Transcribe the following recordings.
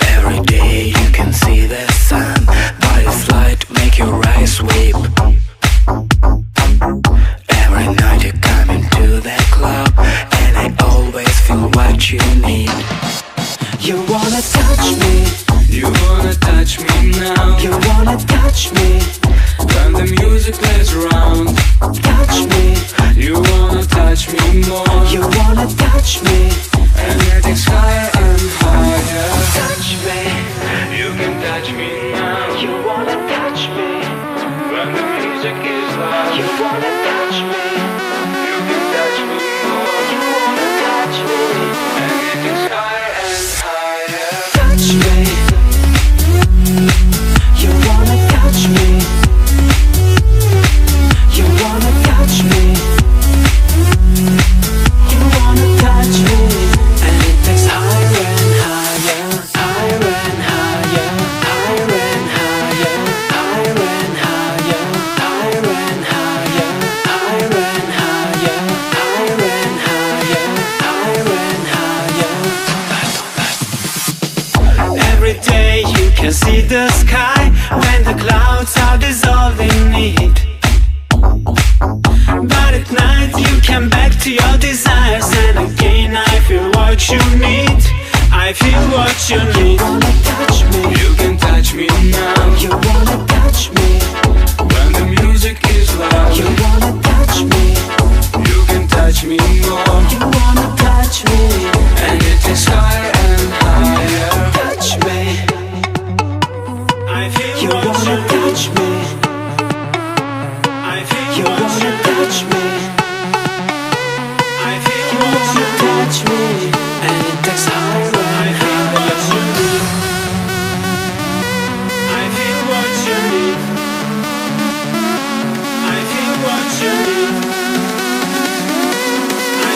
Every day you can see the sun, but its light make your eyes weep. Every night you come into the club, and I always feel what you need. You wanna touch me, You wanna touch me now. you wanna touch me, When the music plays around, touch me, you wanna touch me more. you wanna touch me, And it takes higher and higher. touch me, You can touch me now. you wanna touch me, When the music is loud, you wanna touch me, you can touch me more. you wanna touch me, And it takes higher and higher. touch me, you wanna touch me, you wanna touch me, you wanna touch me, and it takes higher and higher, higher and higher, higher and higher, higher and higher, higher and higher, higher and higher, higher and higher, higher and higher. Every day you can see the sky when the clouds are dissolved in it. But at night you come back to your desires, and again I feel what you need. I feel what you need. You wanna touch me, You can touch me now. you wanna touch me, When the music is loud, you wanna touch me, you can touch me more. you wanna touch me, And it takes higher and higher. touch me, I feel you what wanna you touch need. me, I feel you what wanna you touch me, I feel you what wanna you touch me, and it takes higher and higher. I feel what you need. I feel what you need. I feel what you need. I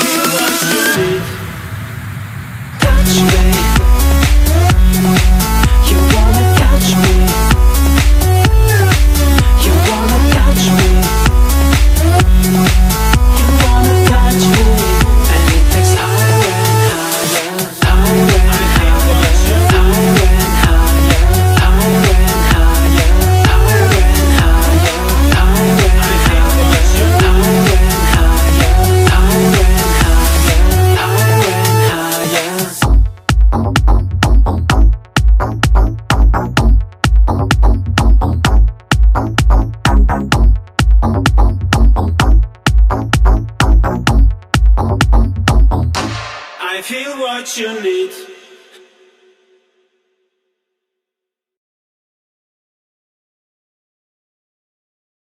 feel what you need. Touch me, you wanna touch me, you wanna touch me, you wanna touch me, and it takes higher and higher, higher and higher, higher and higher, higher and higher, higher and higher, higher and higher, higher and higher, higher and higher, higher and higher. I feel what you need.